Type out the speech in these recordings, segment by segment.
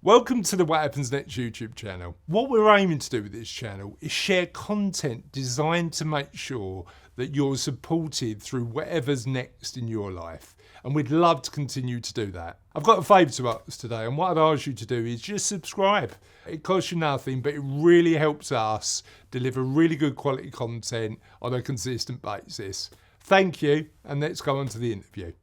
Welcome to the What Happens Next YouTube channel. What we're aiming to do with this channel is share content designed to make sure that you're supported through whatever's next in your life. And we'd love to continue to do that. I've got a favour to ask today, and what I'd ask you to do is just subscribe. It costs you nothing, but it really helps us deliver really good quality content on a consistent basis. Thank you, and let's go on to the interview.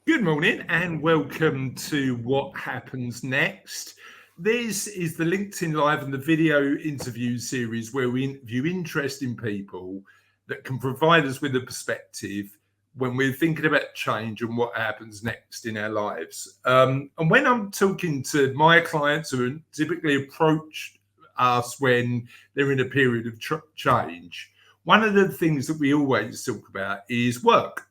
Good morning and welcome to What Happens Next. This is the LinkedIn Live and the video interview series where we interview interesting people that can provide us with a perspective when we're thinking about change and what happens next in our lives. And when I'm talking to my clients who typically approach us when they're in a period of change, one of the things that we always talk about is work.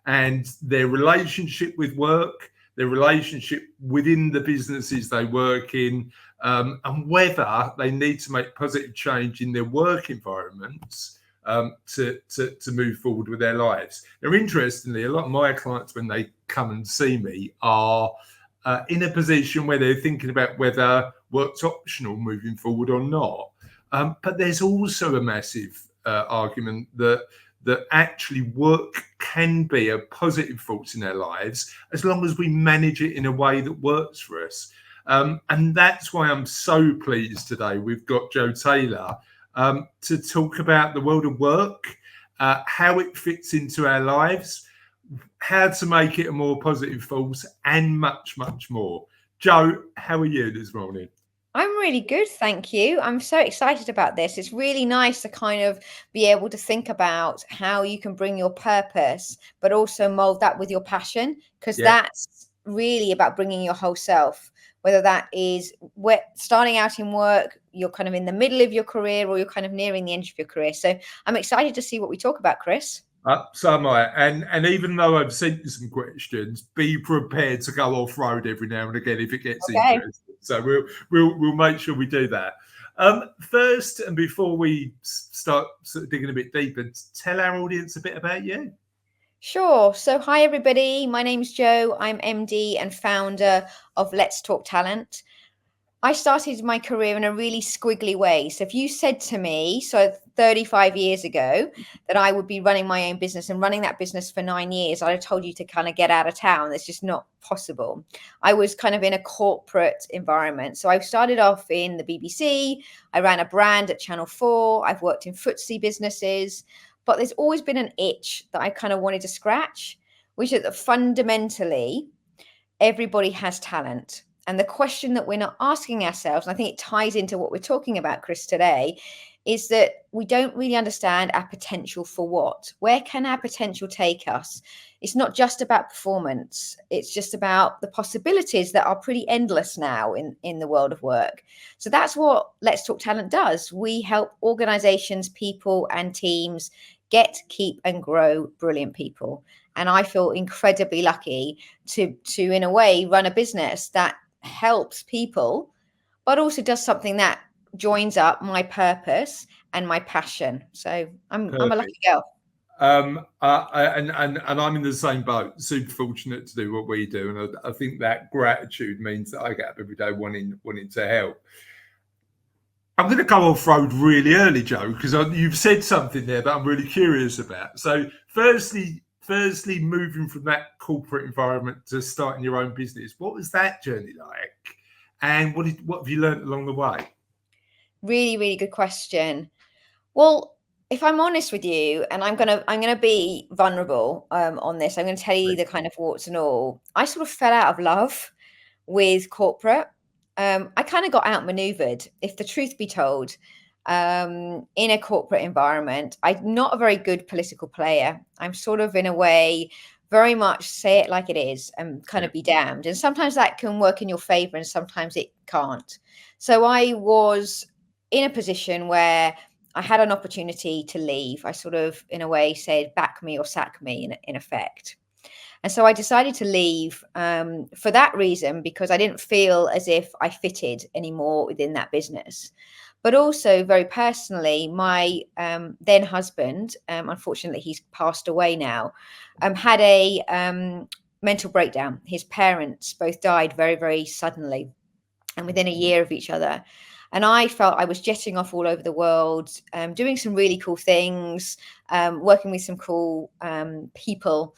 And their relationship with work, their relationship within the businesses they work in, and whether they need to make positive change in their work environments to move forward with their lives. Now, interestingly, a lot of my clients, when they come and see me, are in a position where they're thinking about whether work's optional moving forward or not. But there's also a massive argument that actually work can be a positive force in our lives as long as we manage it in a way that works for us. And that's why I'm so pleased today we've got Joe Taylor to talk about the world of work, how it fits into our lives, how to make it a more positive force, and much, much more. Joe, how are you this morning? I'm really good, thank you. I'm so excited about this. It's really nice to kind of be able to think about how you can bring your purpose, but also mold that with your passion, because that's really about bringing your whole self, whether that is starting out in work, you're kind of in the middle of your career, or you're kind of nearing the end of your career. So I'm excited to see what we talk about, Chris. So am I. And even though I've sent you some questions, be prepared to go off road every now and again if it gets interesting. So we'll make sure we do that. First, and before we start sort of digging a bit deeper, tell our audience a bit about you. Sure. So hi, everybody. My name's Joe. I'm MD and founder of Let's Talk Talent. I started my career in a really squiggly way. So if you said to me, 35 years ago, that I would be running my own business and running that business for 9 years, I'd have told you to kind of get out of town. That's just not possible. I was kind of in a corporate environment. So I started off in the BBC. I ran a brand at Channel 4. I've worked in FTSE businesses, but there's always been an itch that I kind of wanted to scratch, which is that fundamentally, everybody has talent. And the question that we're not asking ourselves, and I think it ties into what we're talking about, Chris, today, is that we don't really understand our potential for what. Where can our potential take us? It's not just about performance. It's just about the possibilities that are pretty endless now in the world of work. So that's what Let's Talk Talent does. We help organizations, people, and teams get, keep, and grow brilliant people. And I feel incredibly lucky to in a way, run a business that helps people, but also does something that joins up my purpose and my passion. So I'm a lucky girl. And I'm in the same boat. Super fortunate to do what we do, and I think that gratitude means that I get up every day wanting to help. I'm going to go off road really early, Joe, because you've said something there that I'm really curious about. So, firstly, moving from that corporate environment to starting your own business, what was that journey like? And what have you learned along the way? Really, really good question. Well, if I'm honest with you, and I'm gonna be vulnerable on this, I'm going to tell you the kind of warts and all. I sort of fell out of love with corporate. I kind of got outmaneuvered, if the truth be told, in a corporate environment. I'm not a very good political player. I'm sort of, in a way, very much say it like it is and kind of be damned. And sometimes that can work in your favor and sometimes it can't. So I was in a position where I had an opportunity to leave. I sort of, in a way, said, back me or sack me, in effect. And so I decided to leave for that reason, because I didn't feel as if I fitted anymore within that business. But also, very personally, my then husband, unfortunately, he's passed away now, had a mental breakdown. His parents both died very, very suddenly. and within a year of each other. And I felt I was jetting off all over the world, doing some really cool things, working with some cool people.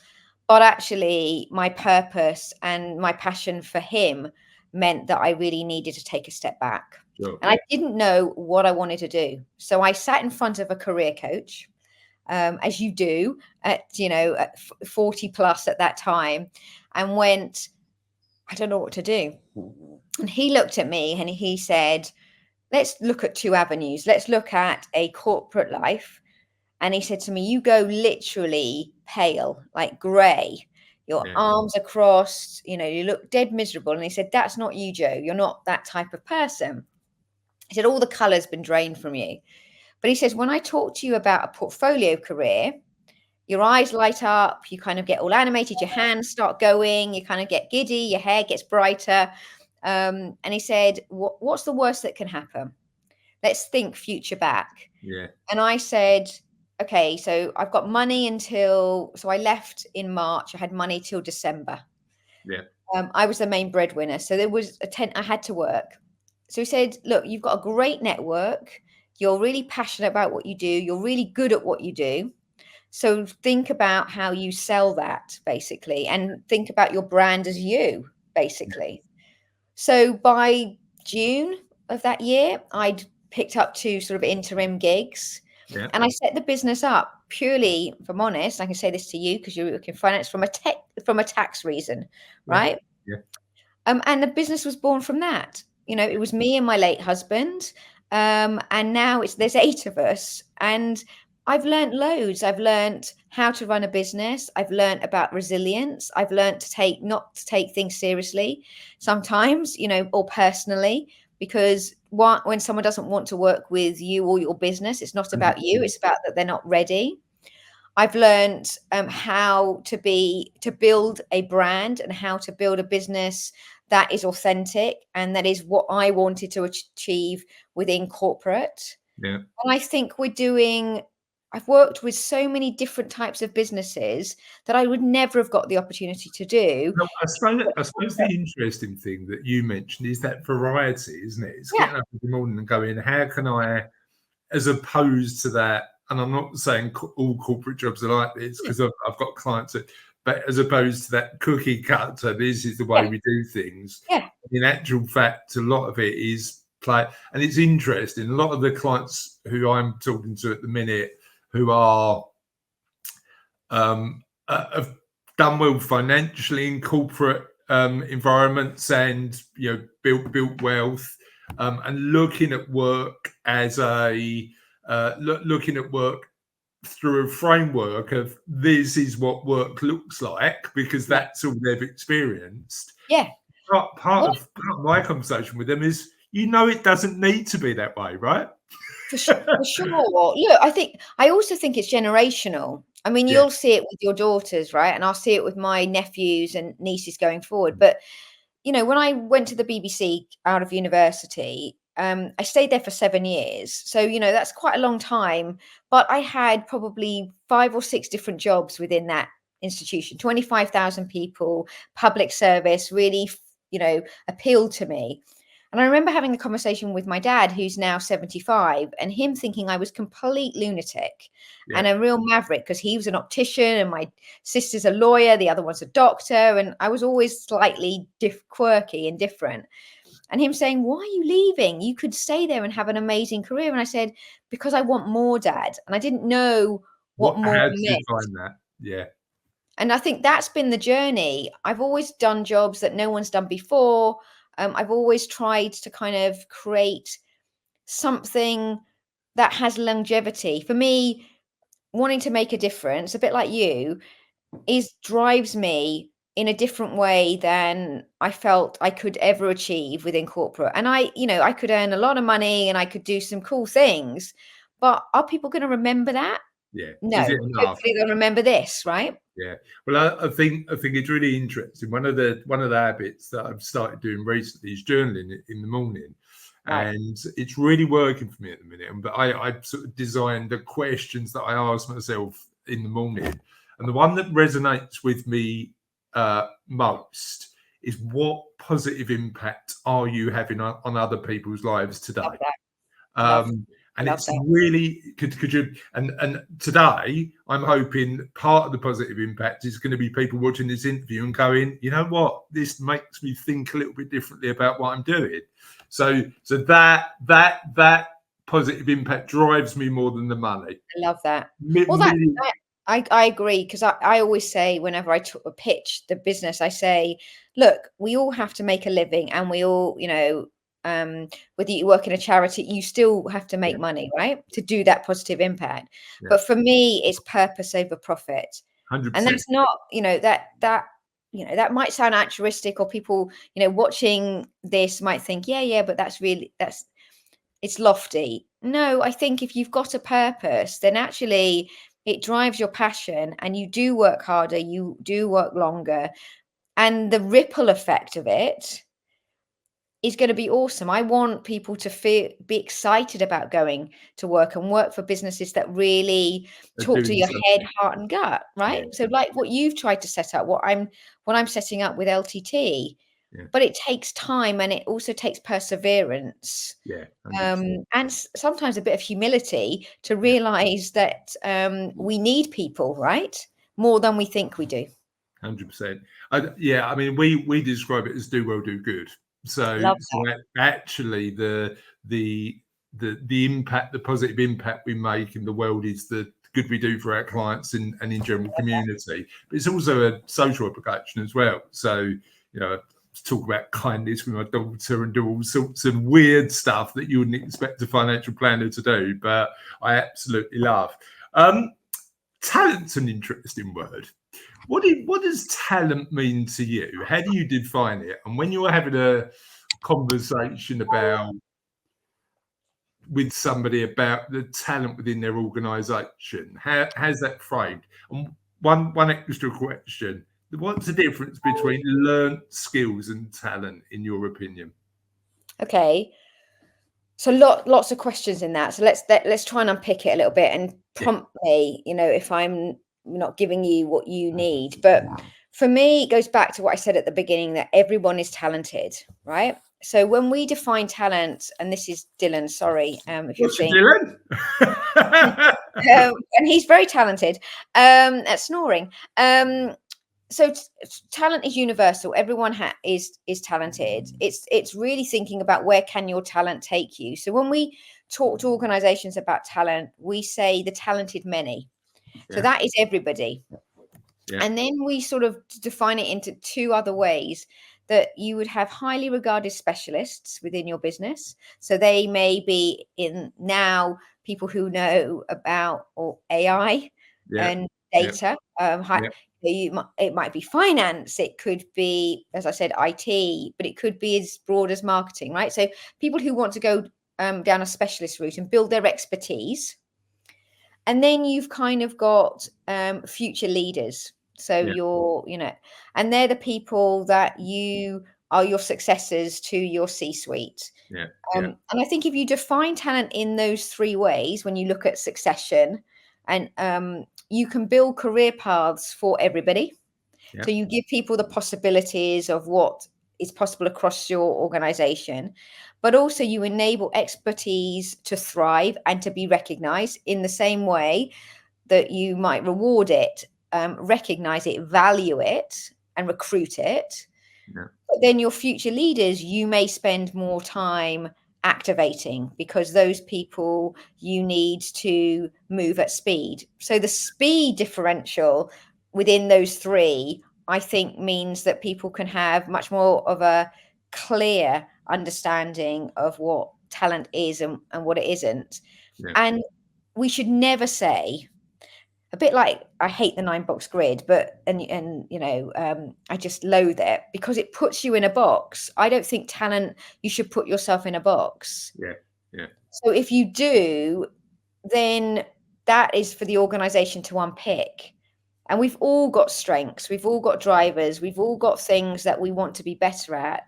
But actually, my purpose and my passion for him meant that I really needed to take a step back. Sure. And I didn't know what I wanted to do. So I sat in front of a career coach, as you do at 40 plus at that time, and went, I don't know what to do. And he looked at me and he said, let's look at two avenues. Let's look at a corporate life. And he said to me, you go literally pale, like gray, your arms are crossed, you look dead miserable. And he said, that's not you, Joe. You're not that type of person. He said, all the color's been drained from you. But he says, when I talk to you about a portfolio career, your eyes light up, you kind of get all animated, your hands start going, you kind of get giddy, your hair gets brighter. And he said, what's the worst that can happen? Let's think future back. Yeah. And I said, okay, so I've got money so I left in March. I had money till December. Yeah. I was the main breadwinner. So there was I had to work. So he said, look, you've got a great network. You're really passionate about what you do. You're really good at what you do. So think about how you sell that, basically, and think about your brand as you, basically. So by June of that year, I'd picked up 2 sort of interim gigs. Yeah. And I set the business up purely, if I'm honest, I can say this to you because you're looking finance from a tax reason, right? Yeah. And the business was born from that. It was me and my late husband. And now there's 8 of us. And I've learned loads. I've learned how to run a business. I've learned about resilience. I've learned not to take things seriously sometimes, or personally, because when someone doesn't want to work with you or your business, it's not about you. It's about that they're not ready. I've learned how to build a brand and how to build a business that is authentic, and that is what I wanted to achieve within corporate. Yeah. And I think I've worked with so many different types of businesses that I would never have got the opportunity to do. No, I suppose the interesting thing that you mentioned is that variety, isn't it? It's getting up in the morning and going, how can I, as opposed to that, and I'm not saying all corporate jobs are like this, because I've got clients but as opposed to that cookie cutter, this is the way we do things. Yeah. In actual fact, a lot of it is play. And it's interesting. A lot of the clients who I'm talking to at the minute who are have done well financially in corporate environments and built wealth, and looking at work as looking at work through a framework of this is what work looks like, because that's all they've experienced. Yeah. Part of my conversation with them is, it doesn't need to be that way, right? For sure. Look, I also think it's generational. I mean, you'll see it with your daughters, right? And I'll see it with my nephews and nieces going forward. But, when I went to the BBC out of university, I stayed there for 7 years. So, that's quite a long time. But I had probably 5 or 6 different jobs within that institution. 25,000 people, public service, really, appealed to me. And I remember having a conversation with my dad, who's now 75, and him thinking I was complete lunatic and a real maverick, because he was an optician and my sister's a lawyer, the other one's a doctor, and I was always slightly quirky and different. And him saying, why are you leaving? You could stay there and have an amazing career. And I said, because I want more, Dad. And I didn't know what more How to meant. define that. Yeah. And I think that's been the journey. I've always done jobs that no one's done before. I've always tried to kind of create something that has longevity. For me, wanting to make a difference, a bit like you, drives me in a different way than I felt I could ever achieve within corporate. And I could earn a lot of money and I could do some cool things, but are people going to remember that? Yeah. No. Hopefully they'll remember this, right? Yeah. Well, I think it's really interesting. One of the habits that I've started doing recently is journaling in the morning. Right. And it's really working for me at the minute. But I sort of designed the questions that I ask myself in the morning. And the one that resonates with me most is what positive impact are you having on other people's lives today? Love that. Love, And love it's that. really could you and today I'm hoping part of the positive impact is going to be people watching this interview and going, you know what, this makes me think a little bit differently about what I'm doing. So that positive impact drives me more than the money. I love that. Mi- Well, million- I agree, because I always say, whenever I pitch the business, I say, look, we all have to make a living, and we all, whether you work in a charity, you still have to make Yeah. money, right? To do that positive impact. Yeah. But for me, it's purpose over profit. 100%. And that's not, that might sound altruistic, or people, watching this might think, yeah, but it's lofty. No, I think if you've got a purpose, then actually it drives your passion, and you do work harder, you do work longer, and the ripple effect of it is going to be awesome. I want people to be excited about going to work and work for businesses that really talk to your head, heart, and gut, right? Yeah. So like what you've tried to set up, what I'm setting up with LTT. Yeah. But it takes time, and it also takes perseverance. Yeah. And sometimes a bit of humility to realize that we need people, right? More than we think we do. 100%. I mean, we describe it as do well, do good. So actually, the impact, the positive impact we make in the world is the good we do for our clients and in general community. But it's also a social application as well. So, talk about kindness with my daughter and do all sorts of weird stuff that you wouldn't expect a financial planner to do, but I absolutely love. Talent's an interesting word. What does talent mean to you? How do you define it? And when you're having a conversation with somebody about the talent within their organisation, how's that framed? And one extra question: what's the difference between learned skills and talent, in your opinion? Okay. So lots of questions in that. So let's try and unpick it a little bit and prompt me, if I'm not giving you what you need. But for me, it goes back to what I said at the beginning, that everyone is talented, right? So when we define talent, and this is Dylan, sorry, if you're seeing Dylan? and he's very talented at snoring. So talent is universal. Everyone is talented. It's really thinking about where can your talent take you. So when we talk to organizations about talent, we say the talented many. So that is everybody. And then we sort of define it into two other ways, that you would have highly regarded specialists within your business. So they may be now people who know about AI and data. It might be finance. It could be, as I said, IT, but it could be as broad as marketing, right? So people who want to go down a specialist route and build their expertise. And then you've kind of got future leaders. So you're, and they're the people that you are your successors to your C-suite. And I think if you define talent in those three ways, when you look at succession, and you can build career paths for everybody. So you give people the possibilities of what is possible across your organization, but also you enable expertise to thrive and to be recognized in the same way that you might reward it, recognize it, value it, and recruit it. But then your future leaders, you may spend more time activating, because those people you need to move at speed. So the speed differential within those three, I think, means that people can have much more of a clear understanding of what talent is and what it isn't. And we should never say, a bit like, I hate the 9-box grid, but I just loathe it because it puts you in a box. I don't think talent, you should put yourself in a box. So if you do, then that is for the organization to unpick. And we've all got strengths, we've all got drivers, we've all got things that we want to be better at.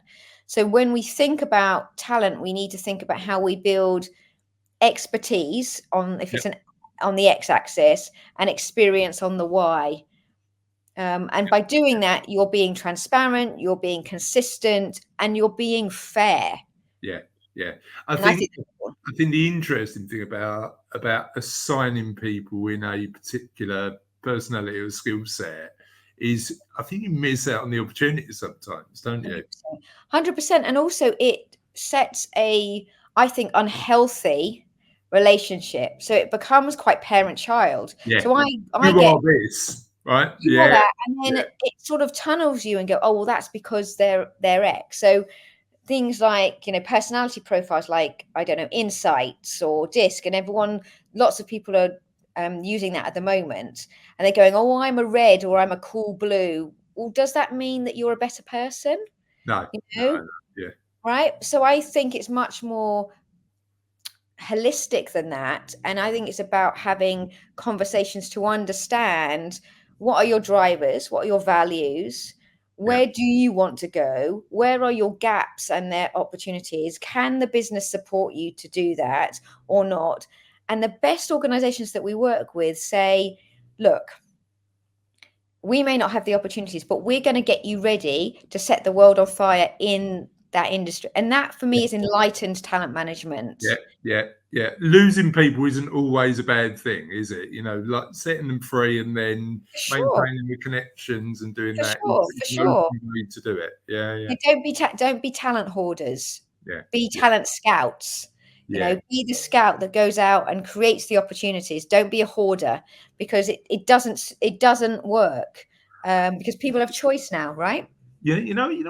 So when we think about talent, we need to think about how we build expertise on, if it's on the x-axis, and experience on the y. And by doing that, you're being transparent, you're being consistent, and you're being fair. Yeah, yeah. I And I think think that's important. I think the interesting thing about assigning people in a particular personality or skill set is I think you miss out on the opportunity sometimes, don't you? 100%. And also it sets a, I think, unhealthy relationship. So it becomes quite parent-child. Yeah. So I You get, are this, right? you are Yeah, that, and then yeah, it sort of tunnels you and go, oh, well, that's because they're X. So things like, personality profiles like, I don't know, insights or disc, and lots of people are using that at the moment, and they're going, oh, I'm a red or I'm a cool blue. Well, does that mean that you're a better person? no, You no, know, no, yeah, right? So I think it's much more holistic than that. And I think it's about having conversations to understand, what are your drivers? What are your values? yeah, Where do you want to go? Where are your gaps and their opportunities? Can the business support you to do that or not? And the best organizations that we work with say, look, we may not have the opportunities, but we're going to get you ready to set the world on fire in that industry. And that for me is enlightened talent management. yeah, yeah, yeah. Losing people isn't always a bad thing, is it? Like setting them free and then For sure. maintaining the connections and doing For that sure, is for an open sure. way to do it. Yeah, yeah, You don't be talent hoarders. yeah, Be yeah, talent scouts. yeah. Be the scout that goes out and creates the opportunities. Don't be a hoarder, because it doesn't work. Because people have choice now, right? Yeah,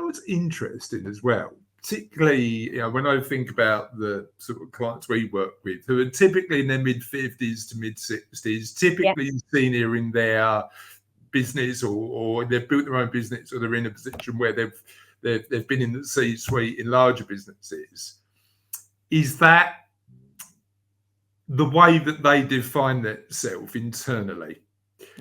what's interesting as well, particularly when I think about the sort of clients we work with, who are typically in their mid 50s to mid 60s, Yeah, typically senior in their business, or they've built their own business, or they're in a position where they've been in the C-suite in larger businesses. Is that the way that they define themselves internally?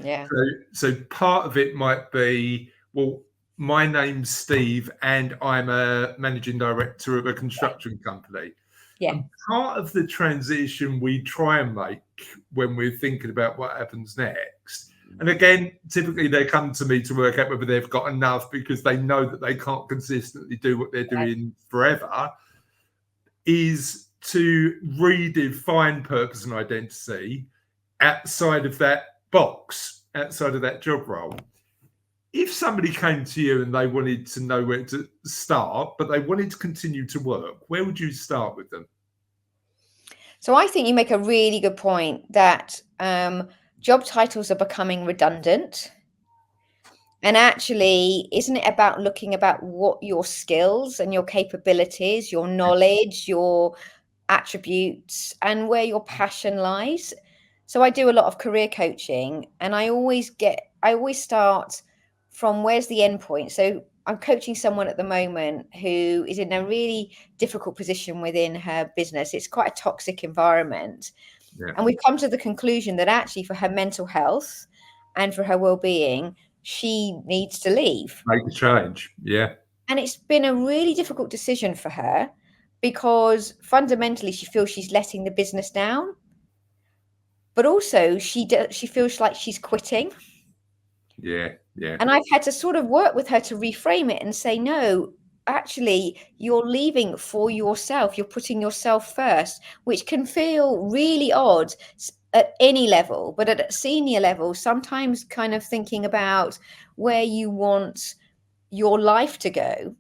yeah, So part of it might be, well, my name's Steve and I'm a managing director of a construction company. yeah. And part of the transition we try and make when we're thinking about what happens next, and again, typically they come to me to work out whether they've got enough because they know that they can't consistently do what they're Right. doing forever, is to redefine purpose and identity outside of that box, outside of that job role. If somebody came to you and they wanted to know where to start, but they wanted to continue to work, where would you start with them? So I think you make a really good point that job titles are becoming redundant. And actually, isn't it about looking about what your skills and your capabilities, your knowledge, your attributes, and where your passion lies? So I do a lot of career coaching, and I always start from, where's the end point? So I'm coaching someone at the moment who is in a really difficult position within her business. It's quite a toxic environment. Yeah, And we've come to the conclusion that actually for her mental health and for her well-being, she needs to leave. make a change. Yeah, And it's been a really difficult decision for her, because fundamentally she feels she's letting the business down, but also she feels like she's quitting. yeah, yeah, And I've had to sort of work with her to reframe it and say, no, actually, you're leaving for yourself. You're putting yourself first, which can feel really odd at any level, but at a senior level, sometimes kind of thinking about where you want your life to go.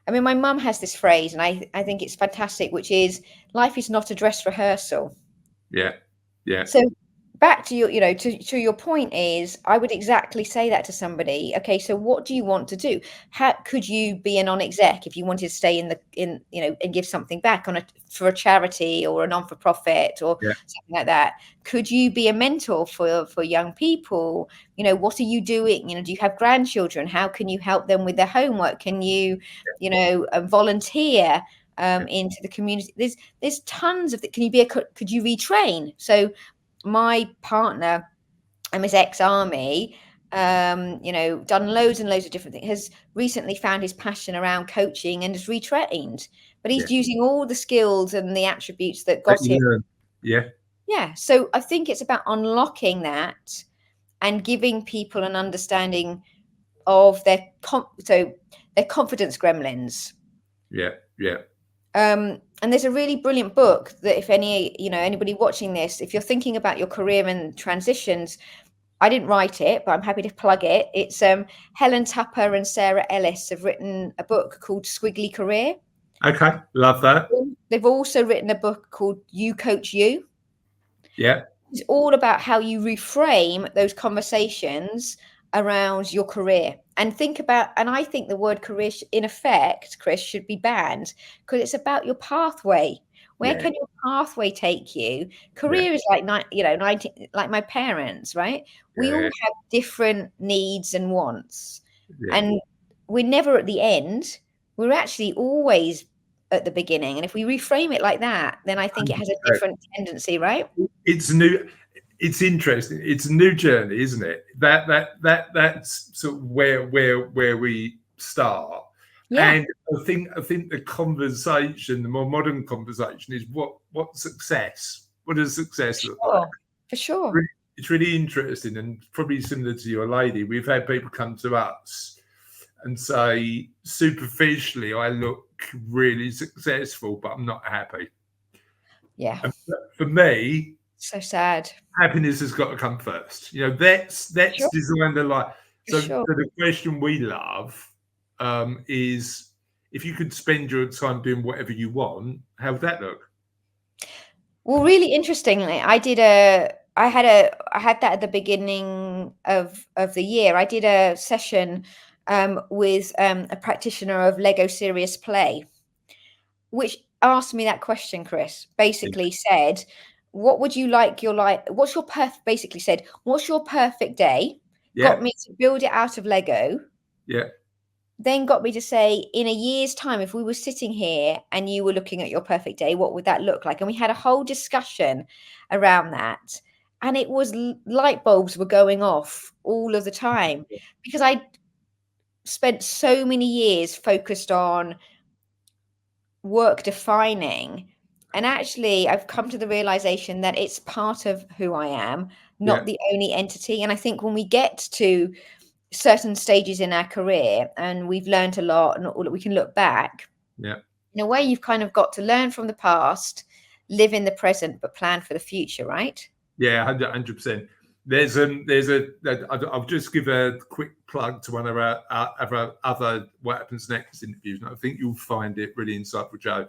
I mean, my mum has this phrase, and I think it's fantastic, which is, life is not a dress rehearsal. yeah, yeah, So back to to your point is, I would exactly say that to somebody. Okay, so what do you want to do? How could you be a non-exec if you wanted to stay and give something back for a charity or a non-for-profit or yeah, something like that? Could you be a mentor for young people? What are you doing? Do you have grandchildren? How can you help them with their homework? Can you, volunteer into the community? There's tons of Can you could you retrain? So my partner, is ex-army, done loads and loads of different things, has recently found his passion around coaching and has retrained, but yeah. he's using all the skills and the attributes that got him. Yeah, Yeah. So I think it's about unlocking that and giving people an understanding of their confidence gremlins. Yeah. Yeah. And there's a really brilliant book that if anybody watching this, if you're thinking about your career and transitions, I didn't write it, but I'm happy to plug it. It's Helen Tupper and Sarah Ellis have written a book called Squiggly Career. Okay. Love that. They've also written a book called You Coach You. Yeah. It's all about how you reframe those conversations around your career and think about, and I think the word career in effect, Chris, should be banned because it's about your pathway. Where can your pathway take you? Career is like, 19, like my parents, right? We all have different needs and wants, and we're never at the end. We're actually always at the beginning. And if we reframe it like that, then I think it has a different tendency, right? It's new. It's interesting. It's a new journey, isn't it? That's sort of where we start. Yeah. And I think the conversation, the more modern conversation, is what success? What does success look like? For sure. It's really interesting, and probably similar to your lady. We've had people come to us and say, superficially, I look really successful, but I'm not happy. Yeah. And for me, so sad. Happiness has got to come first. Let's design the life. So the question we love is, if you could spend your time doing whatever you want, how would that look? Well, really interestingly, I had that at the beginning of the year. I did a session with a practitioner of Lego Serious Play, which asked me that question, Chris. Basically said, what would you like your life? What's your basically said, what's your perfect day? Yeah. Got me to build it out of Lego. Yeah. Then got me to say, in a year's time, if we were sitting here and you were looking at your perfect day, what would that look like? And we had a whole discussion around that. And it was light bulbs were going off all of the time because I spent so many years focused on work defining. And actually, I've come to the realization that it's part of who I am, not the only entity. And I think when we get to certain stages in our career and we've learned a lot and we can look back, in a way, you've kind of got to learn from the past, live in the present, but plan for the future, right? Yeah, 100%. I'll just give a quick plug to one of our other What Happens Next interviews, and I think you'll find it really insightful, Joe.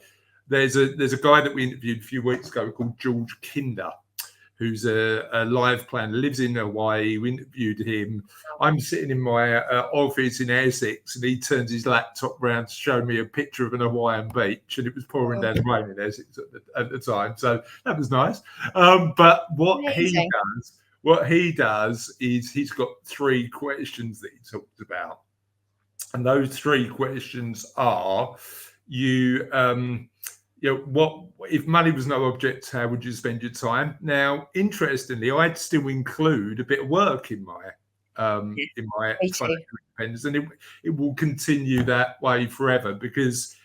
There's a guy that we interviewed a few weeks ago called George Kinder, who's a life planner, lives in Hawaii. We interviewed him. I'm sitting in my office in Essex, and he turns his laptop around to show me a picture of an Hawaiian beach, and it was pouring down rain in Essex at the time. So that was nice. But what he does is he's got 3 questions that he talked about. And those 3 questions are, what if money was no object, how would you spend your time? Now, interestingly, I'd still include a bit of work in my financial independence, and it will continue that way forever because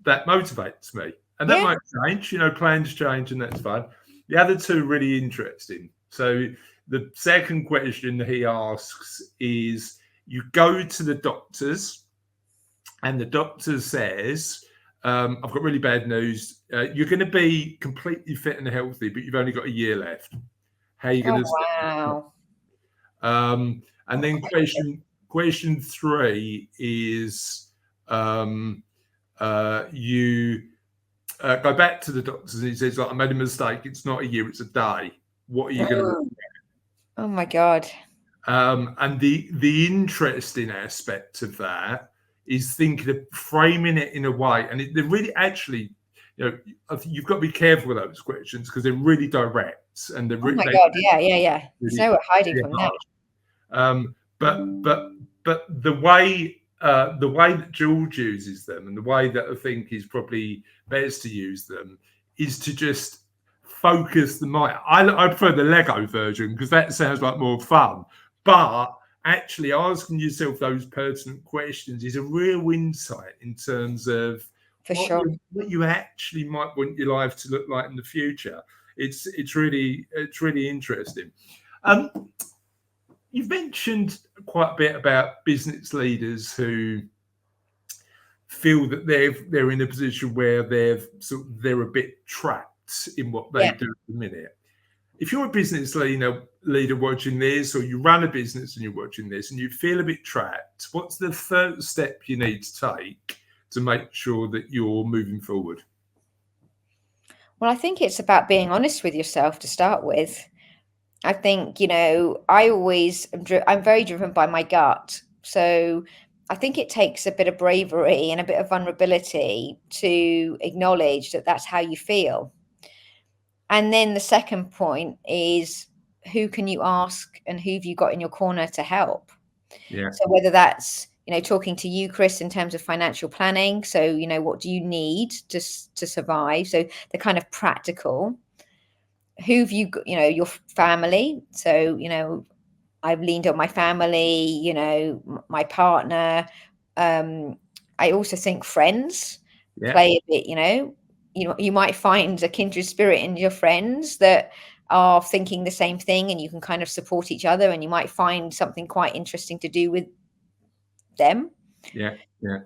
that motivates me. And that might change, plans change, and that's fine. The other 2 are really interesting. So the second question he asks is, you go to the doctors and the doctor says, I've got really bad news. You're going to be completely fit and healthy, but you've only got a year left. How are you going to wow. And then question 3 is, you go back to the doctors and he says, I made a mistake. It's not a year, it's a day. What are you going to do? Oh my God. And the interesting aspect of that is thinking of framing it in a way, and they're really actually, you've got to be careful with those questions because they're really direct and they're really. Oh my God, yeah. There's no hiding from that. But the way that George uses them, and the way that I think is probably best to use them, is to just focus the mind. I prefer the Lego version because that sounds like more fun, but actually asking yourself those pertinent questions is a real insight in terms of what you actually might want your life to look like in the future. It's really interesting. you've mentioned quite a bit about business leaders who feel that they're in a position where they're a bit trapped in what they Yeah. do at the minute. If you're a business leader watching this, or you run a business and you're watching this and you feel a bit trapped, what's the first step you need to take to make sure that you're moving forward? Well, I think it's about being honest with yourself to start with. I think, I'm very driven by my gut. So I think it takes a bit of bravery and a bit of vulnerability to acknowledge that that's how you feel. And then the second point is, who can you ask and who have you got in your corner to help? Yeah, So whether that's, talking to you, Chris, in terms of financial planning. So, what do you need to survive? So the kind of practical. Who've you got, your family. So, I've leaned on my family, my partner. I also think friends yeah, play a bit, you might find a kindred spirit in your friends that are thinking the same thing, and you can kind of support each other, and you might find something quite interesting to do with them. yeah, yeah,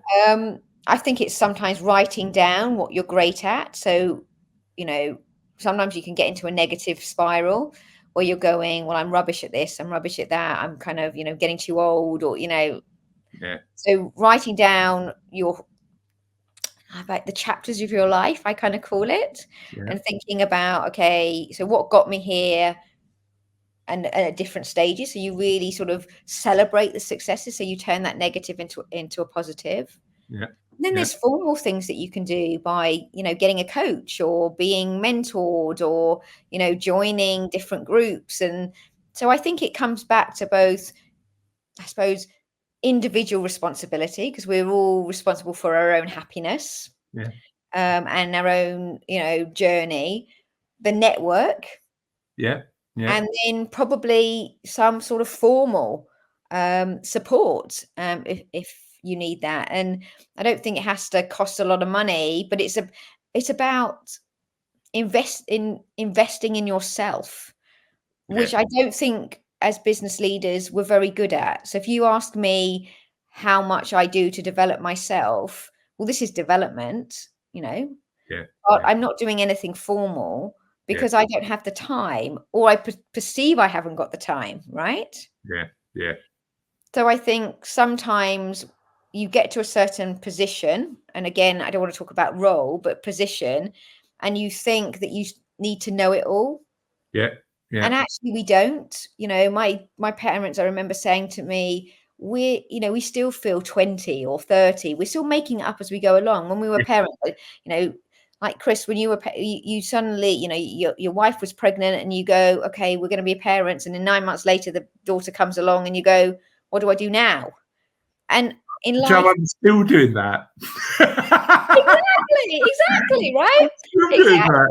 I think it's sometimes writing down what you're great at. So, sometimes you can get into a negative spiral where you're going, well, I'm rubbish at this, I'm rubbish at that, I'm kind of, getting too old, or, yeah, so writing down about the chapters of your life, I kind of call it, yeah, and thinking about, okay, so what got me here, and at different stages. So you really sort of celebrate the successes. So you turn that negative into a positive. yeah, And then yeah, there's formal things that you can do by, getting a coach or being mentored or, joining different groups. And so I think it comes back to both, I suppose, individual responsibility, because we're all responsible for our own happiness, yeah, and our own, journey, the network, yeah, yeah, and then probably some sort of formal support, if you need that. And I don't think it has to cost a lot of money, but it's about investing in yourself, yeah, which I don't think as business leaders we're very good at. So if you ask me how much I do to develop myself, well, this is development, yeah, but yeah, I'm not doing anything formal yeah, because I don't have the time, or I perceive I haven't got the time, right? yeah, yeah, So I think sometimes you get to a certain position, and again, I don't want to talk about role, but position, and you think that you need to know it all. yeah, And yeah, actually we don't. My parents, I remember saying to me, we still feel 20 or 30. We're still making it up as we go along. When we were parents, like Chris, when you were you suddenly, your wife was pregnant, and you go, okay, we're going to be parents, and then 9 months later the daughter comes along, and you go, what do I do now? And in Joe, life, I'm still doing that. exactly, right? Still doing that.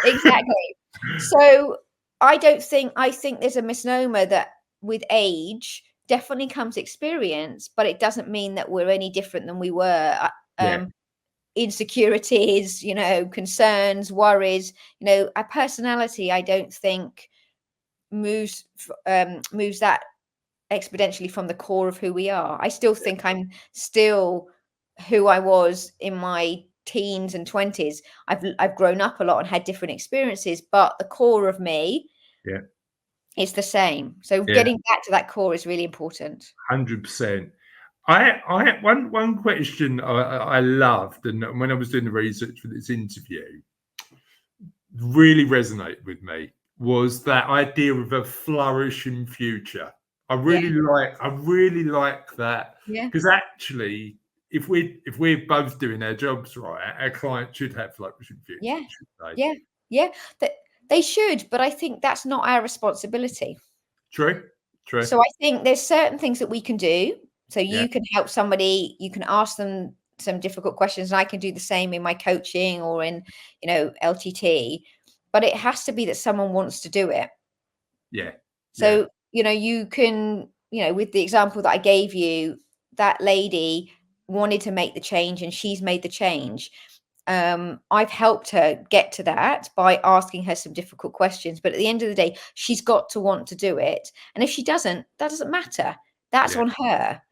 Exactly. So I think there's a misnomer that with age definitely comes experience, but it doesn't mean that we're any different than we were. Yeah, Insecurities, concerns, worries, our personality, I don't think moves that exponentially from the core of who we are. I still think I'm still who I was in my teens and 20s. I've grown up a lot and had different experiences, but the core of me yeah, is the same. So yeah, getting back to that core is really important. 100%. I had one question I loved, and when I was doing the research for this interview, really resonated with me, was that idea of a flourishing future. Yeah, I really like that, yeah, because actually, if we're both doing our jobs right, our client should have flourishing futures, yeah, should they? yeah, yeah. That they should, but I think that's not our responsibility. True, true. So I think there's certain things that we can do. So Yeah, you can help somebody, you can ask them some difficult questions, and I can do the same in my coaching or in, LTT. But it has to be that someone wants to do it. yeah, yeah, So, you can, with the example that I gave you, that lady wanted to make the change and she's made the change. I've helped her get to that by asking her some difficult questions. But at the end of the day, she's got to want to do it. And if she doesn't, that doesn't matter. That's Yeah. on her.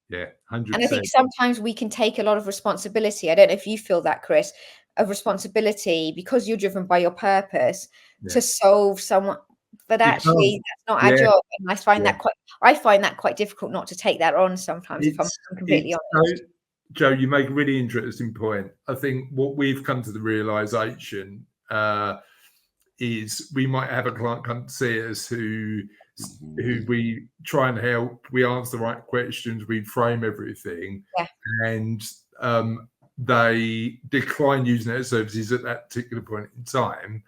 Yeah. And I think 100%. sometimes we can take a lot of responsibility. I don't know if you feel that, Chris, of responsibility because you're driven by your purpose Yeah. to solve someone. But You actually, can't. that's not our Yeah. job. And Yeah. I find that quite difficult not to take that on sometimes, if I'm completely It's honest. so, Joe, you make a really interesting point. I think what we've come to the realization is we might have a client come to see us who we try and help, we answer the right questions, we frame everything, Yeah. and they decline using our services at that particular point in time.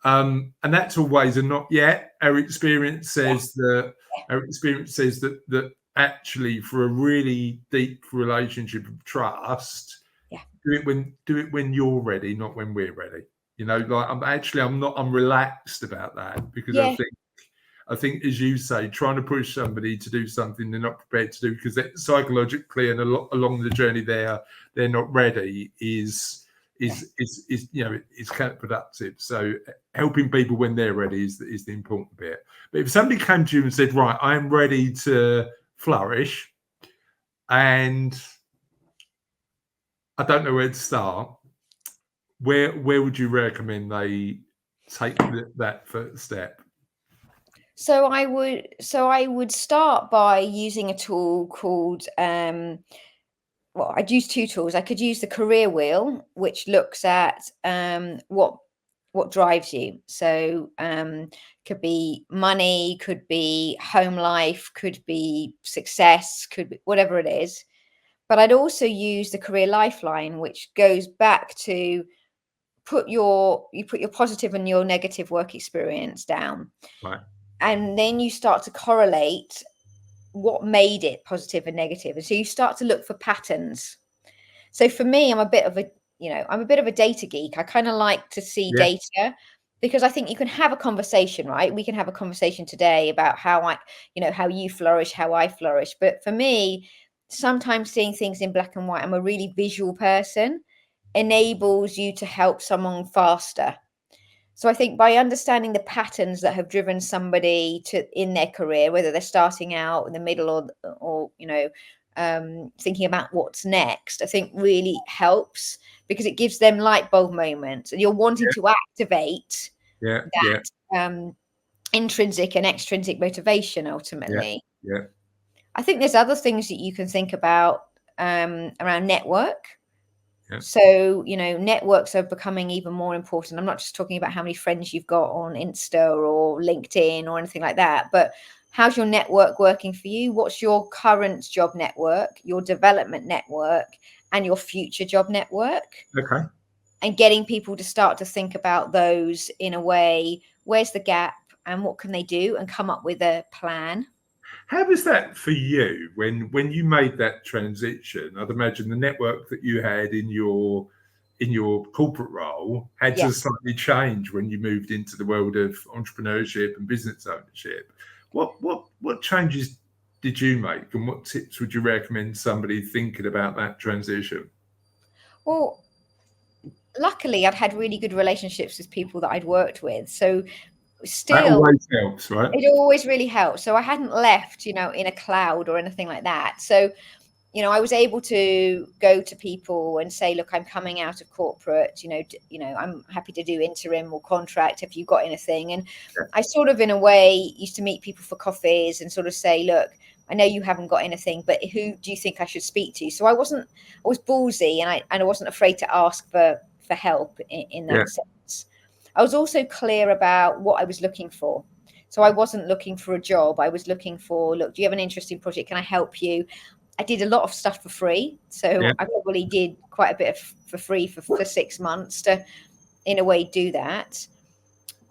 And that's always a not yet. Our experience says that that actually, for a really deep relationship of trust, do it when you're ready, not when we're ready. You know, like I'm relaxed about that, because I think, as you say, trying to push somebody to do something they're not prepared to do because they're psychologically and along the journey they're not ready is counterproductive. So helping people when they're ready is the important bit. But if somebody came to you and said, right, I'm ready to flourish and I don't know where to start, where would you recommend they take that first step? So I would start by using a tool called well, I'd use two tools. I could use the career wheel, which looks at what drives you. So could be money, could be home life, could be success, could be whatever it is. But I'd also use the career lifeline, which goes back to you put your positive and your negative work experience down. Right. And then you start to correlate what made it positive and negative. And so you start to look for patterns. So for me, I'm a bit of a data geek. I kind of like to see Yeah. data because I think you can have a conversation, right? We can have a conversation today about how how you flourish, how I flourish. But for me, sometimes seeing things in black and white, I'm a really visual person, enables you to help someone faster. So I think by understanding the patterns that have driven somebody to in their career, whether they're starting out in the middle or thinking about what's next, I think really helps because it gives them light bulb moments, and you're wanting to activate Yeah. that intrinsic and extrinsic motivation ultimately. Yeah. I think there's other things that you can think about around network. Yeah. So, networks are becoming even more important. I'm not just talking about how many friends you've got on Insta or LinkedIn or anything like that, but how's your network working for you? What's your current job network, your development network, and your future job network? Okay. And getting people to start to think about those in a way, where's the gap and what can they do, and come up with a plan. How was that for you when you made that transition? I'd imagine the network that you had in your corporate role had Yeah. to slightly change when you moved into the world of entrepreneurship and business ownership. What changes did you make, and what tips would you recommend somebody thinking about that transition? Well, luckily, I'd had really good relationships with people that I'd worked with. So That still, always helps, right? it always really helps. So I hadn't left, in a cloud or anything like that. So, I was able to go to people and say, look, I'm coming out of corporate, I'm happy to do interim or contract. Have you got anything? And I sort of, in a way, used to meet people for coffees and sort of say, look, I know you haven't got anything, but who do you think I should speak to? So I was ballsy, and I wasn't afraid to ask for help in that sense. I was also clear about what I was looking for. So I wasn't looking for a job. I was looking for, look, do you have an interesting project? Can I help you? I did a lot of stuff for free. So I probably did quite a bit for free for 6 months to, in a way, do that.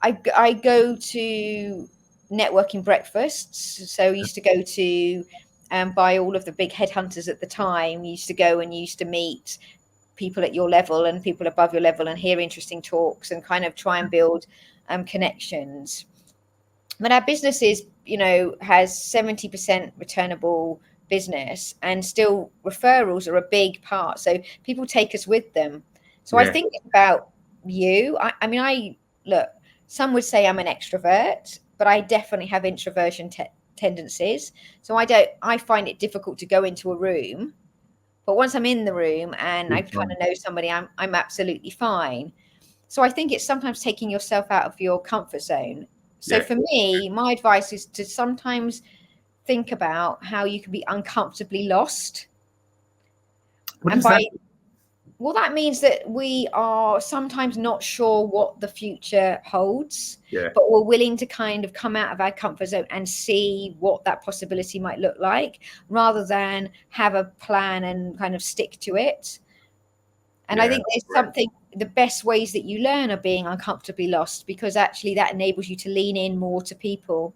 I go to networking breakfasts. So I used to go to by all of the big headhunters at the time. Used to go and used to meet people at your level and people above your level and hear interesting talks and kind of try and build connections. But our business is, has 70% returnable business, and still referrals are a big part. So people take us with them. So I think it's about you. I mean, look, some would say I'm an extrovert, but I definitely have introversion tendencies. So I find it difficult to go into a room, but once I'm in the room and I kind of know somebody, I'm absolutely fine. So I think it's sometimes taking yourself out of your comfort zone. So for me, my advice is to sometimes think about how you can be uncomfortably lost. What And does that? well, that means that we are sometimes not sure what the future holds, but we're willing to kind of come out of our comfort zone and see what that possibility might look like, rather than have a plan and kind of stick to it. And I think there's something, the best ways that you learn are being uncomfortably lost, because actually that enables you to lean in more to people.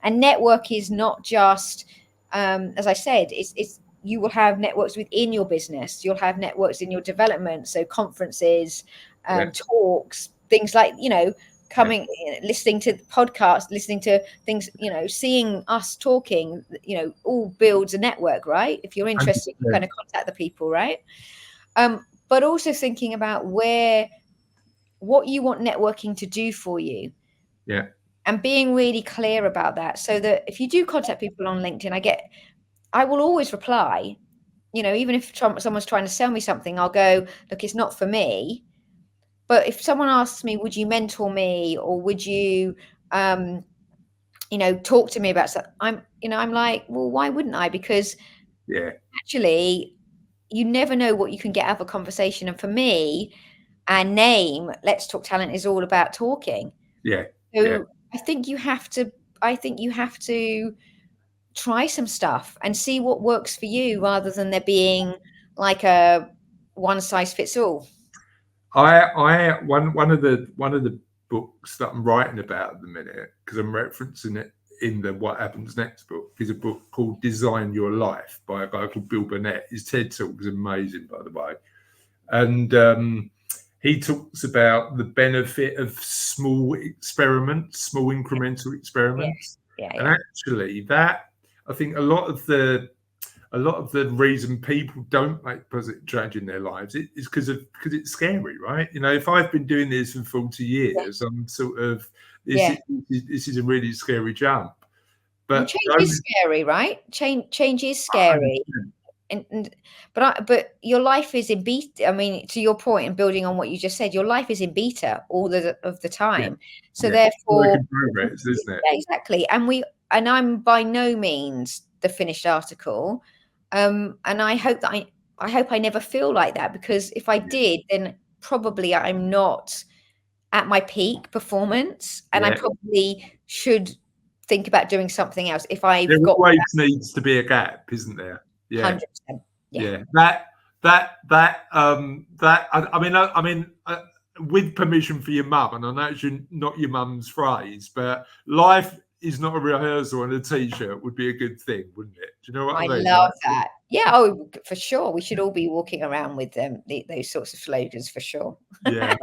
And network is not just, as I said, it's you will have networks within your business. You'll have networks in your development. So conferences, talks, things like, coming, listening to podcasts, listening to things, seeing us talking, all builds a network, right? If you're interested, you kind of contact the people, right? But also thinking about what you want networking to do for you. And being really clear about that, so that if you do contact people on LinkedIn, I will always reply. Even if someone's trying to sell me something, I'll go, look, it's not for me. But if someone asks me, would you mentor me, or would you, talk to me about something, I'm like, well, why wouldn't I? Because actually, you never know what you can get out of a conversation. And for me, our name, Let's Talk Talent, is all about talking. So I think you have to try some stuff and see what works for you, rather than there being like a one size fits all. One of the books that I'm writing about at the minute, because I'm referencing it in the What Happens Next book, is a book called Design Your Life by a guy called Bill Burnett. His TED Talk is amazing, by the way. And he talks about the benefit of small experiments, small incremental experiments. And actually I think a lot of the reason people don't make positive change in their lives is because it's scary, right? If I've been doing this for 40 years, I'm sort of, this is a really scary jump. But change is scary, right? Change is scary. But your life is in beta. I mean, to your point, and building on what you just said, your life is in beta all of the time. So therefore, progress, isn't it? Exactly. And I'm by no means the finished article. And I hope I never feel like that, because if I did, then probably I'm not at my peak performance, and I probably should think about doing something else. If I've there got always needs to be a gap, isn't there? 100%. I mean, with permission for your mum, and I know it's not your mum's phrase, but life is not a rehearsal, and a t-shirt would be a good thing, wouldn't it? Do you know what I mean? I love that. Yeah, oh, for sure. We should all be walking around with them, those sorts of slogans, for sure. Yeah,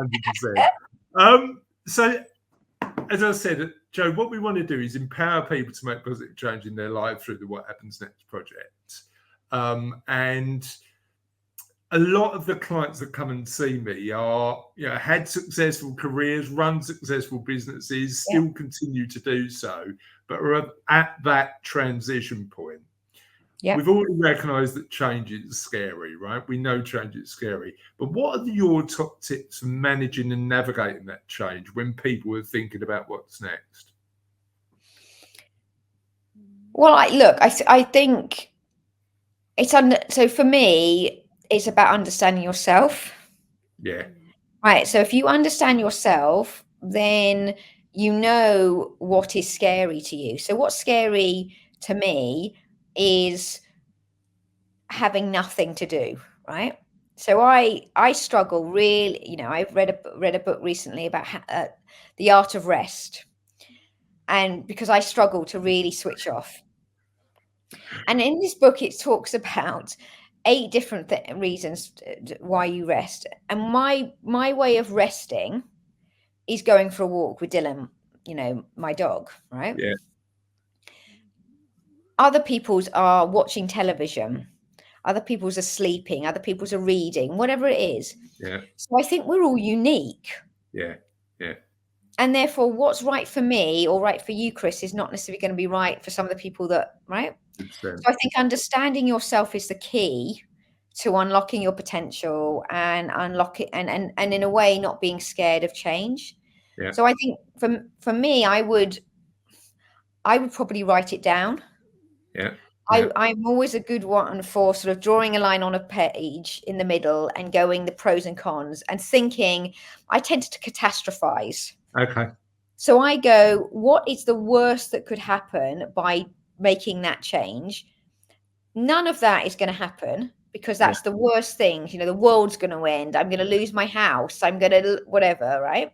100%. So, as I said, Joe, what we want to do is empower people to make positive change in their life through the What Happens Next project. And a lot of the clients that come and see me are, had successful careers, run successful businesses, still continue to do so, but are at that transition point. We've already recognised that change is scary, right? We know change is scary. But what are your top tips for managing and navigating that change when people are thinking about what's next? Well, I think so for me, it's about understanding yourself. Right. So if you understand yourself, then you know what is scary to you. So what's scary to me is having nothing to do, right? So I struggle really. I've read a book recently about the art of rest, and because I struggle to really switch off. And in this book, it talks about 8 different reasons why you rest. And my way of resting is going for a walk with Dylan, my dog, right? Other people's are watching television. other people's are sleeping, other people's are reading, whatever it is. Yeah. So I think we're all unique. Yeah. Yeah. And therefore, what's right for me or right for you, Chris, is not necessarily going to be right for some of the people that, right? 100%. So I think understanding yourself is the key to unlocking your potential and unlock it, and in a way, not being scared of change. Yeah. So I think for me, I would probably write it down. Yeah. Yeah. I'm always a good one for sort of drawing a line on a page in the middle and going the pros and cons and thinking. I tend to catastrophize. Okay. So I go, what is the worst that could happen by making that change? None of that is going to happen because that's the worst thing. The world's going to end. I'm going to lose my house. I'm going to whatever, right?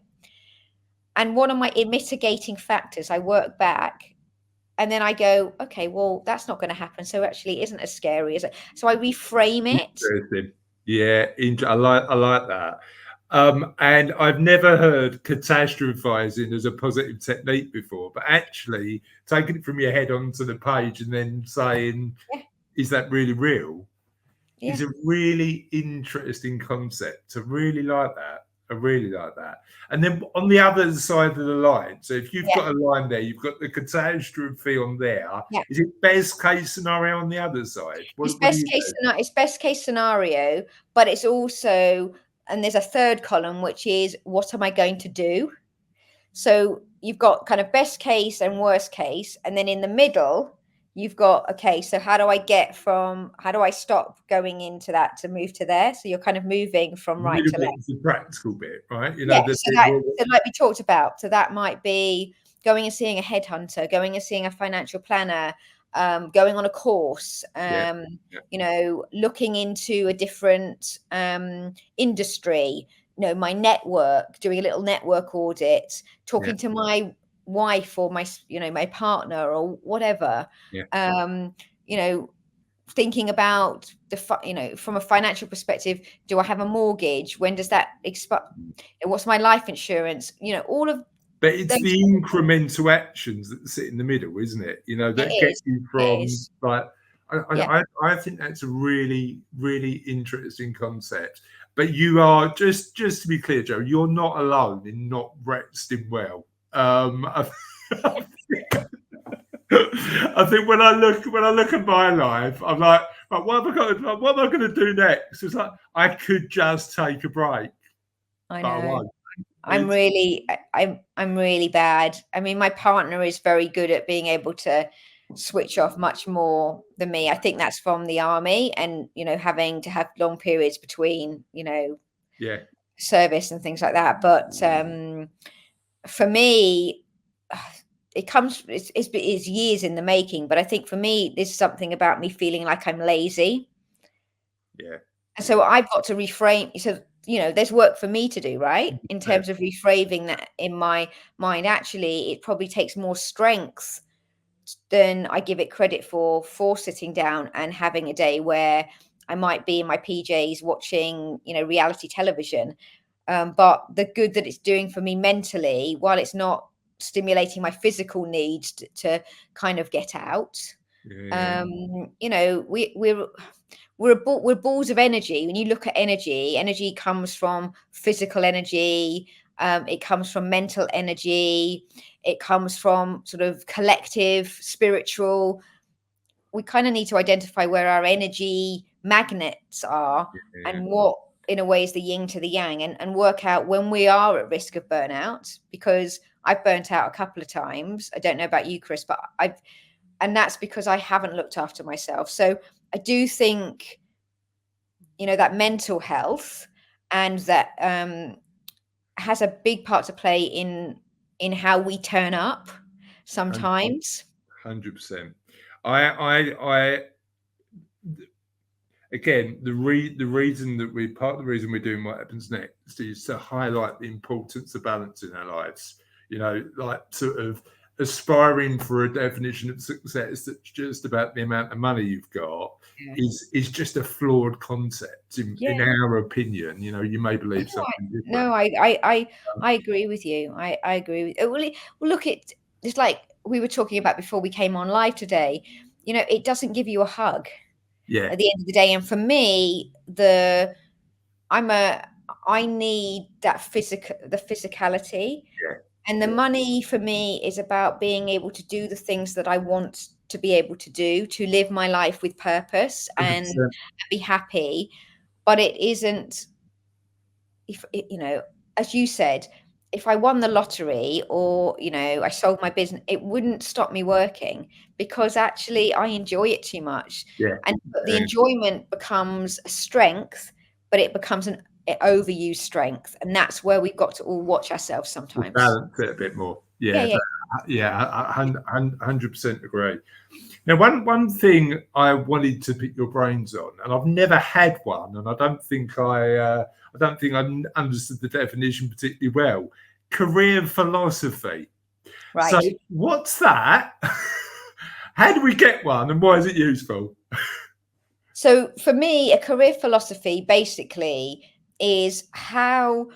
And what are my mitigating factors? I work back and then I go, okay, well, that's not going to happen. So actually it isn't as scary as it. So I reframe it. Interesting. Yeah. I like that. And I've never heard catastrophizing as a positive technique before, but actually taking it from your head onto the page and then saying, is that really real? Yeah. Is a really interesting concept. I really like that. I really like that. And then on the other side of the line, so if you've got a line there, you've got the catastrophe on there. Yeah. Is it best case scenario on the other side? It's best case scenario, but it's also, and there's a third column, which is what am I going to do? So you've got kind of best case and worst case, and then in the middle you've got, okay, so how do I stop going into that to move to there? So you're kind of moving from right to left. It's the practical bit, right? So like we talked about, so that might be going and seeing a headhunter, going and seeing a financial planner, going on a course, looking into a different industry, my network, doing a little network audit, talking to my wife or my partner or whatever. Thinking about from a financial perspective, do I have a mortgage? When does that expire? What's my life insurance? All of. But it's the incremental actions that sit in the middle, isn't it? That get you from like. I think that's a really, really interesting concept. But you are just to be clear, Joe, you're not alone in not resting well. I think when I look at my life, I'm like, what am I going to do next? It's like I could just take a break. I know. I'm really bad. I mean, my partner is very good at being able to switch off much more than me. I think that's from the army and, having to have long periods between, service and things like that. But for me, it's years in the making. But I think for me, there's something about me feeling like I'm lazy. Yeah. And so I've got to reframe. So, there's work for me to do, right? In terms of reframing that in my mind. Actually, it probably takes more strength than I give it credit for sitting down and having a day where I might be in my PJs watching, reality television. But the good that it's doing for me mentally, while it's not stimulating my physical needs to kind of get out, we're balls of energy. When you look at energy comes from physical energy. It comes from mental energy. It comes from sort of collective, spiritual. We kind of need to identify where our energy magnets are and what, in a way, is the yin to the yang, and work out when we are at risk of burnout, because I've burnt out a couple of times. I don't know about you, Chris, but and that's because I haven't looked after myself. So I do think, that mental health and that has a big part to play in how we turn up sometimes. 100%. I again, the reason that part of the reason we're doing What Happens Next is to highlight the importance of balance in our lives. Like sort of aspiring for a definition of success that's just about the amount of money you've got is just a flawed concept in our opinion. You may believe something different. No, I agree with you. I agree with. Well, look, it's like we were talking about before we came on live today. It doesn't give you a hug. Yeah. at the end of the day. And for me, I need that physicality. Yeah. And the money for me is about being able to do the things that I want to be able to do, to live my life with purpose and 100%. be happy. But it isn't, if it, you know, as you said, if I won the lottery or, I sold my business, it wouldn't stop me working, because actually I enjoy it too much. Yeah. And the enjoyment becomes a strength, but it becomes an overused strength. And that's where we've got to all watch ourselves sometimes. Balance it a bit more. Yeah. Yeah. Yeah. 100% agree. Now, one thing I wanted to pick your brains on, and I've never had one, and I don't think I understood the definition particularly well. Career philosophy. Right. So, what's that? How do we get one, and why is it useful? So, for me, a career philosophy basically is how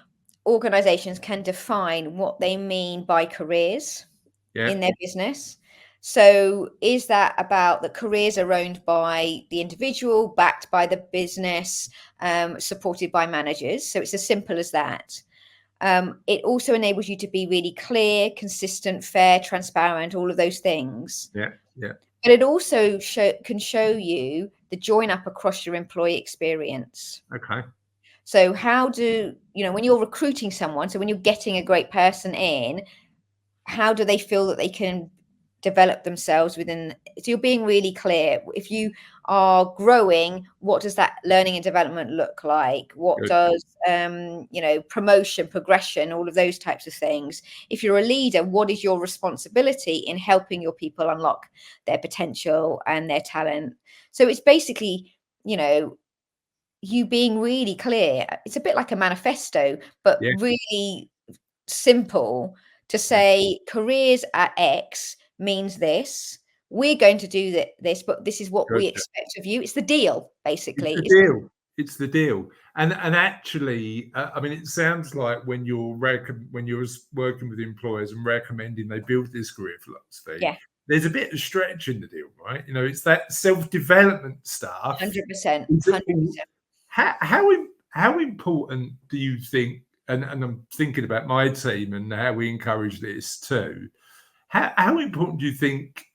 organizations can define what they mean by careers in their business. So is that about the careers are owned by the individual, backed by the business, supported by managers? So it's as simple as that. It also enables you to be really clear, consistent, fair, transparent, all of those things. Yeah. But it also can show you the join up across your employee experience. Okay. So how do, when you're recruiting someone, so when you're getting a great person in, how do they feel that they can develop themselves within? So you're being really clear. If you are growing, what does that learning and development look like? What does promotion, progression, all of those types of things? If you're a leader, what is your responsibility in helping your people unlock their potential and their talent? So it's basically, you being really clear. It's a bit like a manifesto, but really simple, to say careers at X means this. We're going to do this, but this is what we expect of you. It's the deal, basically. It's the deal. And actually, I mean, it sounds like when you're working with employers and recommending they build this career philosophy, there's a bit of stretch in the deal, right? It's that self-development stuff. 100%. How important do you think? And I'm thinking about my team and how we encourage this too. How important do you think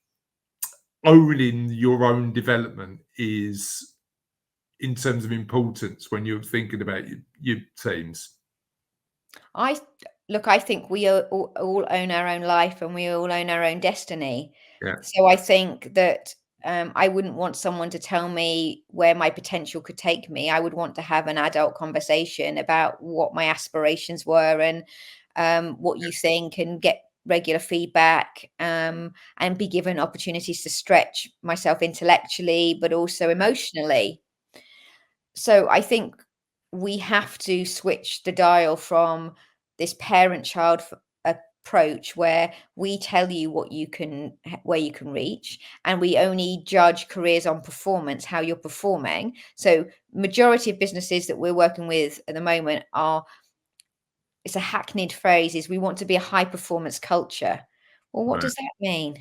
owning your own development is in terms of importance when you're thinking about your teams? I think we all own our own life, and we all own our own destiny. So I think that I wouldn't want someone to tell me where my potential could take me. I would want to have an adult conversation about what my aspirations were and what you think, and get regular feedback, and be given opportunities to stretch myself intellectually, but also emotionally. So I think we have to switch the dial from this parent-child approach where we tell you where you can reach, and we only judge careers on performance, how you're performing. So majority of businesses that we're working with at the moment it's a hackneyed phrase, is we want to be a high performance culture. Well, what does that mean?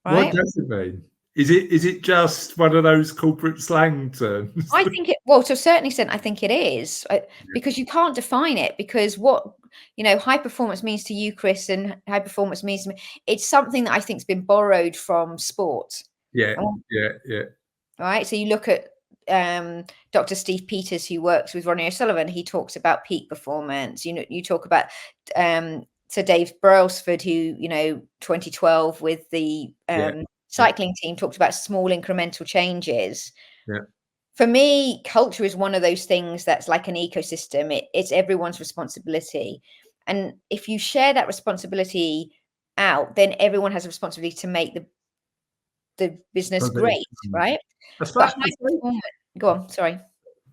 What does it mean? Is it just one of those corporate slang terms? I think to a certain extent, I think it is, because you can't define it, because what, high performance means to you, Chris, and high performance means to me, it's something that I think has been borrowed from sport. Yeah. Right. So you look at Dr. Steve Peters, who works with Ronnie O'Sullivan. He talks about peak performance. You talk about Sir Dave Brailsford, who 2012 with the cycling team talked about small incremental changes. For me, culture is one of those things that's like an ecosystem. It's everyone's responsibility. And if you share that responsibility out, then everyone has a responsibility to make the business great, right? Go on, sorry.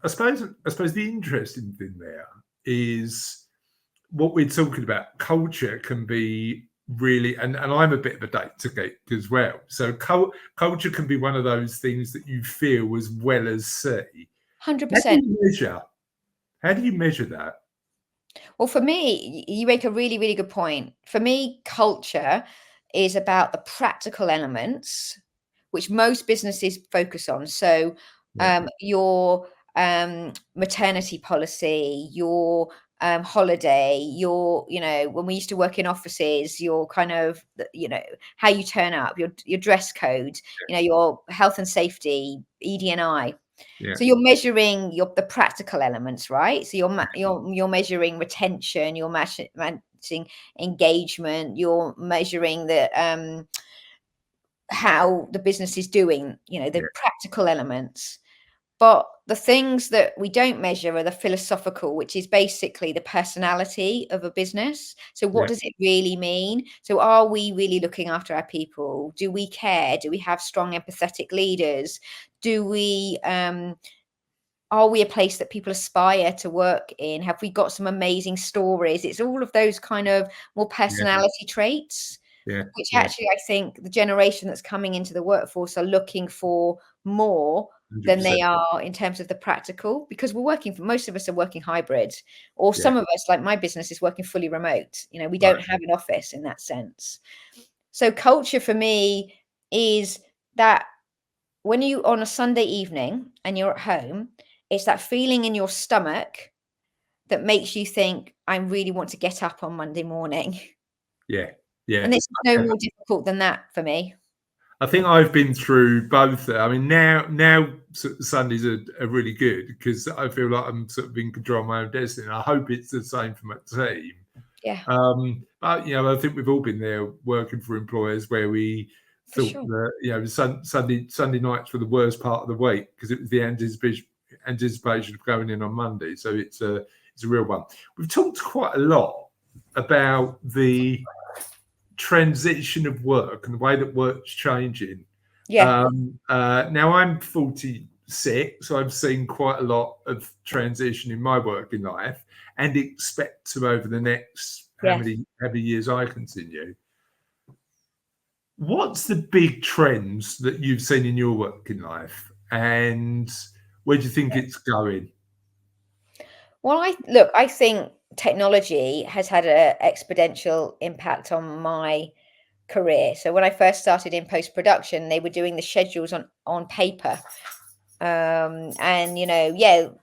I suppose the interesting thing there is what we're talking about. Culture can be really, and I'm a bit of a data geek as well. So culture can be one of those things that you feel as well as see. 100%. How do you measure that? Well, for me, you make a really, really good point. For me, culture is about the practical elements, which most businesses focus on. So your maternity policy, your holiday, your, when we used to work in offices, your kind of, how you turn up, your dress code, your health and safety, ED&I. So you're measuring the practical elements, right? So you're measuring retention, you're measuring engagement, you're measuring the how the business is doing, the practical elements. But the things that we don't measure are the philosophical, which is basically the personality of a business. So what does it really mean? So are we really looking after our people? Do we care? Do we have strong empathetic leaders? Do we are we a place that people aspire to work in? Have we got some amazing stories? It's all of those kind of more personality traits, which actually I think the generation that's coming into the workforce are looking for more 100%. than they are in terms of the practical, because most of us are working hybrid, or some of us, like my business, is working fully remote. We don't have an office in that sense. So culture for me is that when you on a Sunday evening and you're at home, it's that feeling in your stomach that makes you think, I really want to get up on Monday morning. Yeah. And it's no more difficult than that for me. I think I've been through both. I mean, now Sundays are really good because I feel like I'm sort of in control of my own destiny. And I hope it's the same for my team. Yeah. But I think we've all been there working for employers where we thought that Sunday nights were the worst part of the week because it was the anticipation of going in on Monday. So it's a real one. We've talked quite a lot about the transition of work and the way that work's changing. Now I'm 46, so I've seen quite a lot of transition in my working life and expect to over the next how many years I continue. What's the big trends that you've seen in your working life and where do you think it's going? Well, I think technology has had an exponential impact on my career. So when I first started in post-production, they were doing the schedules on paper. And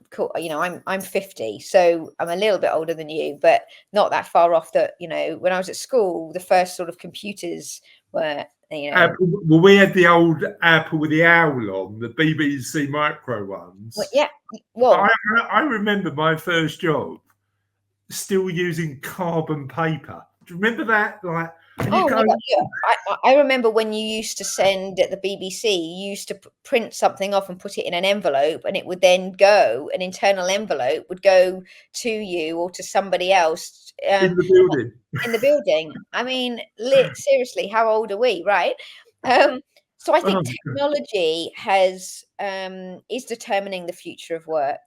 cool, I'm 50, so I'm a little bit older than you, but not that far off that, when I was at school, the first sort of computers were, Apple, well, we had the old Apple with the owl on, the BBC Micro ones. I remember my first job still using carbon paper. Do you remember that? I remember when you used to send at the BBC, you used to print something off and put it in an envelope, and it would then go, an internal envelope would go to you or to somebody else in the building. In the building. I mean, seriously, how old are we, right? So I think technology is determining the future of work.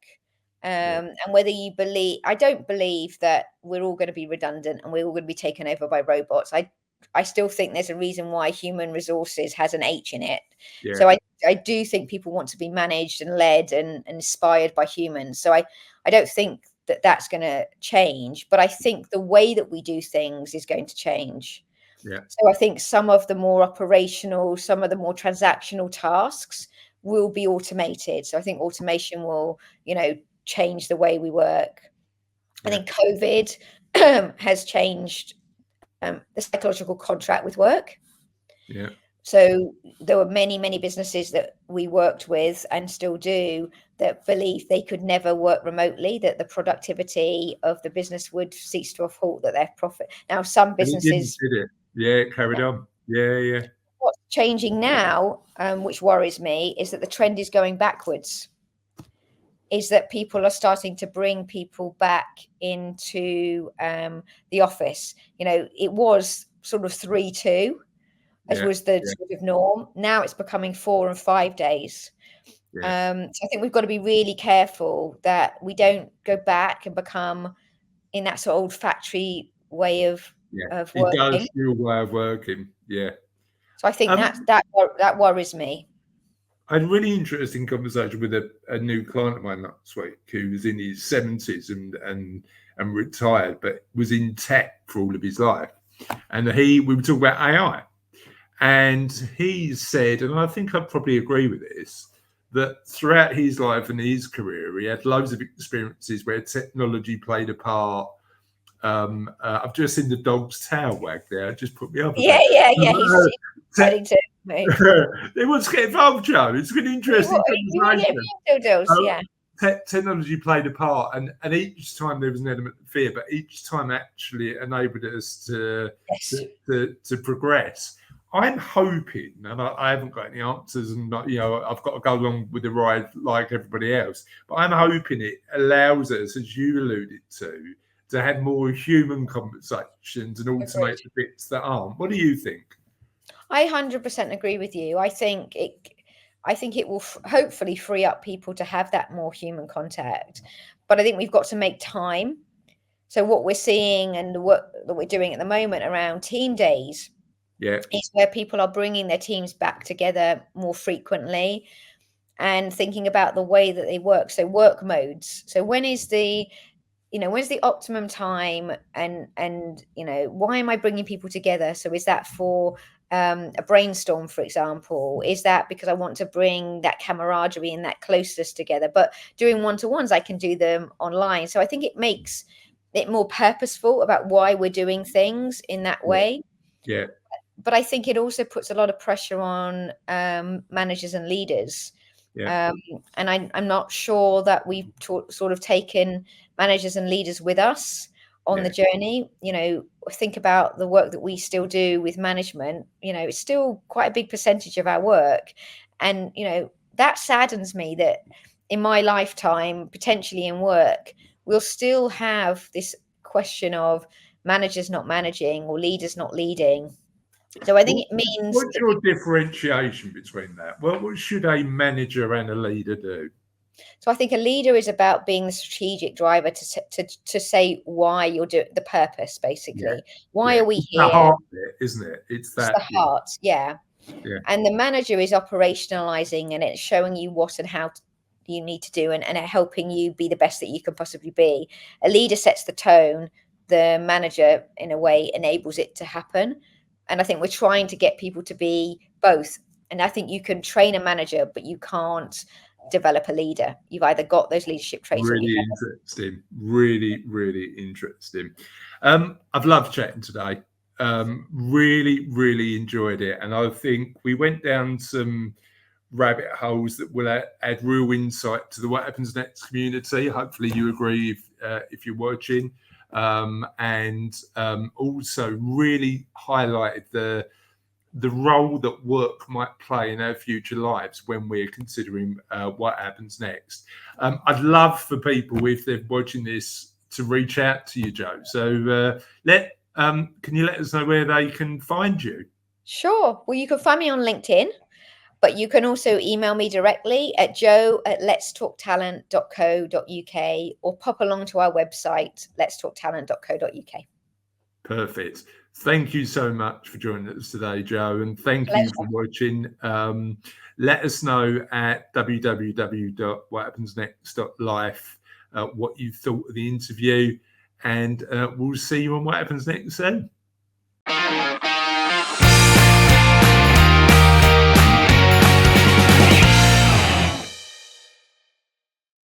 And whether you believe, I don't believe that we're all going to be redundant and we're all going to be taken over by robots. I still think there's a reason why human resources has an H in it. So I do think people want to be managed and led and inspired by humans. So I don't think that that's going to change, but I think the way that we do things is going to change. So I think some of the more operational, some of the more transactional tasks will be automated. So I think automation will, change the way we work. I think COVID has changed the psychological contract with work. So there were many businesses that we worked with and still do that believe they could never work remotely, that the productivity of the business would cease to a halt, that their profit. Now, some businesses it carried on. What's changing now, which worries me, is that the trend is going backwards. Is that people are starting to bring people back into the office. It was sort of 3-2, as was the sort of norm. Now it's becoming 4 and 5 days. So I think we've got to be really careful that we don't go back and become in that sort of old factory way of working. Industrial way of working. So I think that worries me. I had a really interesting conversation with a new client of mine last week who was in his 70s and retired, but was in tech for all of his life. And we were talking about AI. And he said, and I think I probably agree with this, that throughout his life and his career, he had loads of experiences where technology played a part. I've just seen the dog's tail wag there. It just put me up. Yeah. He's ready to move. They want to get involved, Joe. It's an interesting conversation. Technology played a part, and each time there was an element of fear, but each time actually it enabled us to progress. I'm hoping, and I haven't got any answers, and I've got to go along with the ride like everybody else. But I'm hoping it allows us, as you alluded to have more human conversations and automate the bits that aren't. What do you think? I 100% agree with you. I think it will hopefully free up people to have that more human contact. But I think we've got to make time. So what we're seeing and the work that we're doing at the moment around team days is where people are bringing their teams back together more frequently and thinking about the way that they work. So work modes. So when's the optimum time, and why am I bringing people together? So is that for a brainstorm, for example? Is that because I want to bring that camaraderie and that closeness together? But doing one-to-ones, I can do them online. So I think it makes it more purposeful about why we're doing things in that way. Yeah. But I think it also puts a lot of pressure on managers and leaders. Yeah. And I'm not sure that we've sort of taken managers and leaders with us on the journey. Think about the work that we still do with management. It's still quite a big percentage of our work. And, that saddens me that in my lifetime, potentially in work, we'll still have this question of managers not managing or leaders not leading. So I think it means... What's your differentiation between that? Well, what should a manager and a leader do? So I think a leader is about being the strategic driver to say why you're doing the purpose, basically. Why are we here? The heart bit, isn't it? It's the heart, yeah. And the manager is operationalizing, and it's showing you what and how you need to do, and helping you be the best that you can possibly be. A leader sets the tone. The manager, in a way, enables it to happen. And I think we're trying to get people to be both. And I think you can train a manager, but you can't develop a leader. You've either got those leadership traits. Really interesting. Really, really interesting. I've loved chatting today. Really, really enjoyed it. And I think we went down some rabbit holes that will add real insight to the What Happens Next community. Hopefully you agree if you're watching. And also really highlighted the role that work might play in our future lives when we're considering what happens next. I'd love for people, if they're watching this, to reach out to you, Joe. So can you let us know where they can find you? Sure. Well, you can find me on LinkedIn. But you can also email me directly at joe@letstalktalent.co.uk or pop along to our website, letstalktalent.co.uk. Perfect. Thank you so much for joining us today, Joe, and thank you for watching. Let us know at www.whathappensnext.life what you thought of the interview, and we'll see you on What Happens Next soon.